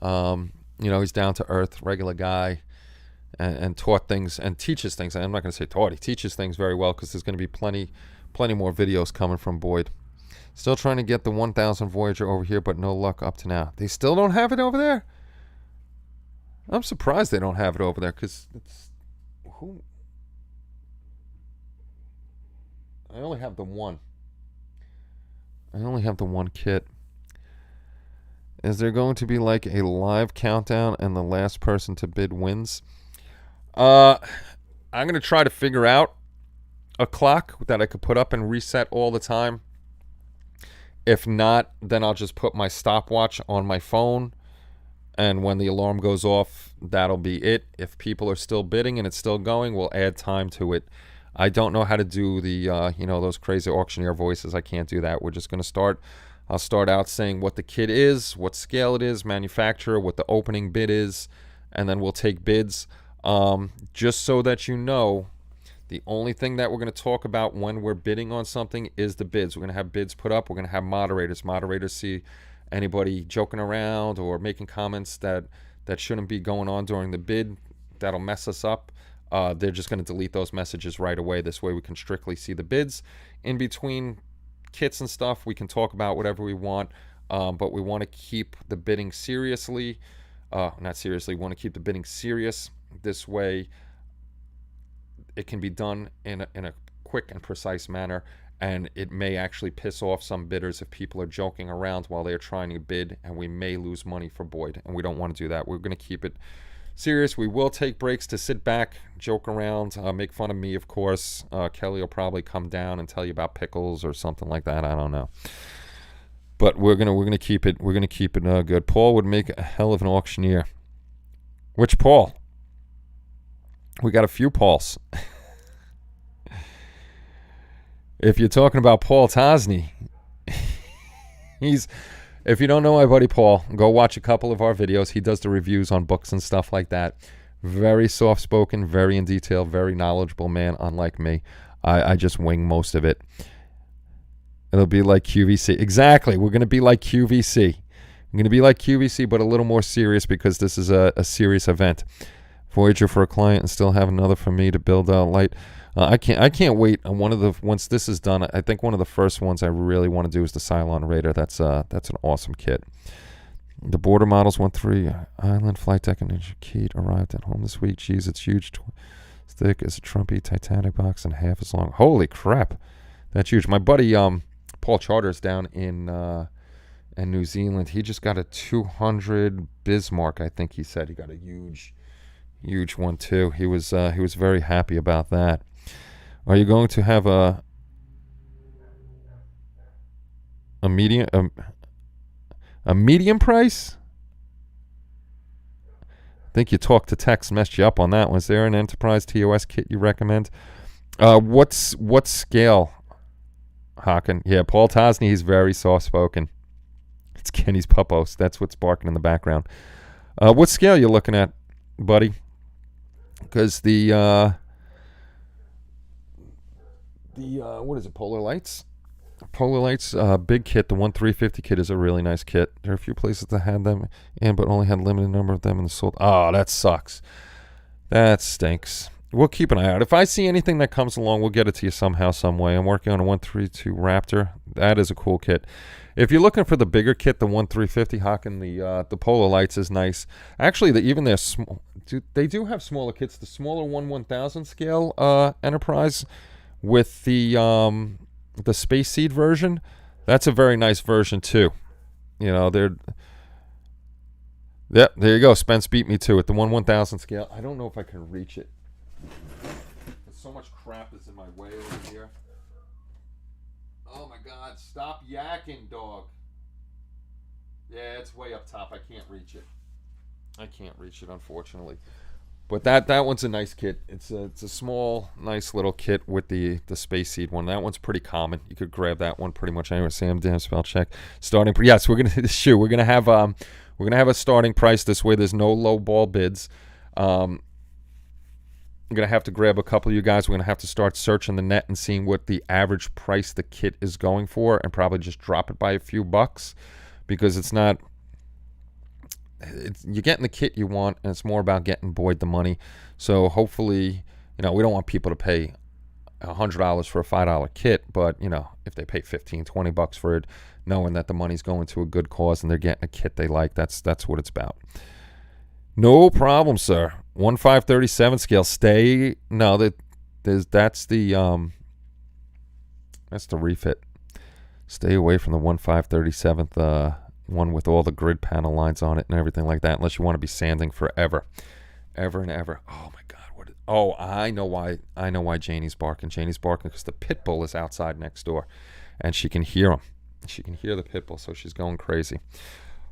He's down to earth, regular guy, and taught things and teaches things. I'm not going to say taught. He teaches things very well because there's going to be plenty more videos coming from Boyd. Still trying to get the 1000 Voyager over here, but no luck up to now. They still don't have it over there? I'm surprised they don't have it over there because it's... Who? I only have the one. I only have the one kit. Is there going to be like a live countdown and the last person to bid wins? I'm going to try to figure out a clock that I could put up and reset all the time. If not, then I'll just put my stopwatch on my phone, and when the alarm goes off, that'll be it. If people are still bidding and it's still going, we'll add time to it. I don't know how to do the, those crazy auctioneer voices. I can't do that. We're just going to start. I'll start out saying what the kit is, what scale it is, manufacturer, what the opening bid is, and then we'll take bids. Just so that you know, the only thing that we're going to talk about when we're bidding on something is the bids. We're going to have bids put up. We're going to have moderators. Moderators see anybody joking around or making comments that shouldn't be going on during the bid. That'll mess us up. They're just going to delete those messages right away. This way we can strictly see the bids. In between kits and stuff, we can talk about whatever we want, but we want to keep the bidding seriously. Not seriously, we want to keep the bidding serious. This way it can be done in a quick and precise manner, and it may actually piss off some bidders if people are joking around while they're trying to bid, and we may lose money for Boyd, and we don't want to do that. We're going to keep it serious. We will take breaks to sit back, joke around, make fun of me, of course. Kelly will probably come down and tell you about pickles or something like that. I don't know. But we're gonna keep it good. Paul would make a hell of an auctioneer. Which Paul? We got a few Pauls. If you're talking about Paul Tosny, if you don't know my buddy Paul, go watch a couple of our videos. He does the reviews on books and stuff like that. Very soft-spoken, very in detail, very knowledgeable man, unlike me. I just wing most of it. It'll be like QVC. Exactly. We're going to be like QVC. I'm going to be like QVC, but a little more serious because this is a serious event. Voyager for a client and still have another for me to build out light. I can't wait. Once this is done, I think one of the first ones I really want to do is the Cylon Raider. That's an awesome kit. The border models 1-3 Island Flight Deck and Ninja Keat arrived at home this week. Jeez, it's huge. As thick as a Trumpy Titanic box and half as long. Holy crap, that's huge. My buddy Paul Charters down in New Zealand. He just got a 200 Bismarck. I think he said he got a huge one too. He was very happy about that. Are you going to have a medium price? I think you talked to Tex, messed you up on that one. Is there an Enterprise TOS kit you recommend? What scale, Hawken? Yeah, Paul Tosny, he's very soft-spoken. It's Kenny's Puppos. That's what's barking in the background. What scale you looking at, buddy? Because the what is it, Polar Lights? Polar Lights big kit, the 1-350 kit is a really nice kit. There are a few places that had them, but only had a limited number of them in the sold. Oh, that sucks. That stinks. We'll keep an eye out. If I see anything that comes along, we'll get it to you somehow, some way. I'm working on a 132 Raptor. That is a cool kit. If you're looking for the bigger kit, the 1-350 Hawken, the Polar Lights is nice. Actually, they do have smaller kits. The smaller 1/1000 scale Enterprise with the Space Seed version, that's a very nice version too. Yep, there you go. Spence beat me to it. The 1/1000 scale. I don't know if I can reach it. So much crap is in my way over here. Oh my God, stop yakking, dog. Yeah, it's way up top. I can't reach it. Unfortunately. But that one's a nice kit. It's a small, nice little kit with the Space Seed one. That one's pretty common. You could grab that one pretty much anywhere. Sam, damn, spell check. Starting. Yes, we're gonna have a starting price. This way, there's no low ball bids. I'm going to have to grab a couple of you guys. We're going to have to start searching the net and seeing what the average price the kit is going for and probably just drop it by a few bucks because you're getting the kit you want and it's more about getting Boyd the money. So hopefully, we don't want people to pay $100 for a $5 kit, but, if they pay $15-20 for it, knowing that the money's going to a good cause and they're getting a kit they like, that's what it's about. No problem, sir. 1/537 scale. That's the refit. Stay away from the 1/537 one with all the grid panel lines on it and everything like that, unless you want to be sanding forever, ever and ever. Oh my God! Oh, I know why. I know why Janie's barking. Janie's barking because the pit bull is outside next door, and she can hear him. She can hear the pit bull, so she's going crazy.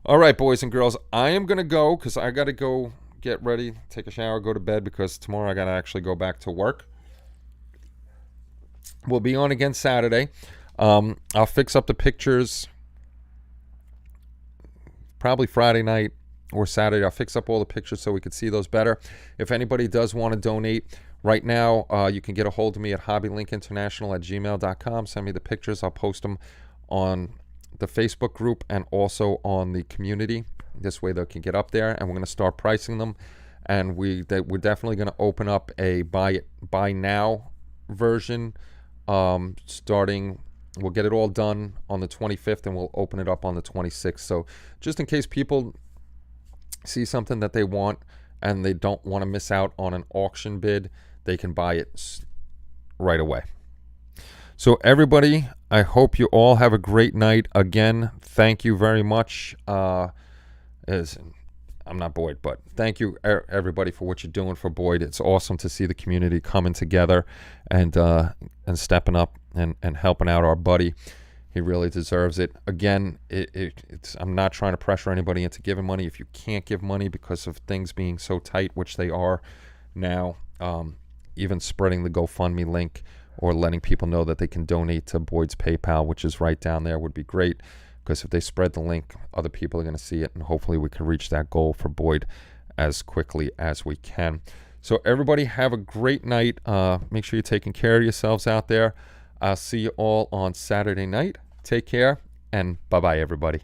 All right, boys and girls, I am gonna go because I gotta go get ready, take a shower, go to bed because tomorrow I gotta actually go back to work. We'll be on again Saturday. I'll fix up the pictures probably Friday night or Saturday. I'll fix up all the pictures so we can see those better. If anybody does want to donate right now, you can get a hold of me at hobbylinkinternational@gmail.com. Send me the pictures. I'll post them on the Facebook group and also on the community. This way they can get up there, and we're going to start pricing them. And we're definitely going to open up a buy now version starting. We'll get it all done on the 25th, and we'll open it up on the 26th. So just in case people see something that they want and they don't want to miss out on an auction bid, they can buy it right away. So everybody, I hope you all have a great night. Again, thank you very much. I'm not Boyd, but thank you everybody for what you're doing for Boyd. It's awesome to see the community coming together and stepping up and helping out our buddy. He really deserves it. Again, I'm not trying to pressure anybody into giving money. If you can't give money because of things being so tight, which they are now, even spreading the GoFundMe link or letting people know that they can donate to Boyd's PayPal, which is right down there, would be great. Because if they spread the link, other people are going to see it, and hopefully we can reach that goal for Boyd as quickly as we can. So everybody have a great night. Make sure you're taking care of yourselves out there. I'll see you all on Saturday night. Take care, and bye-bye, everybody.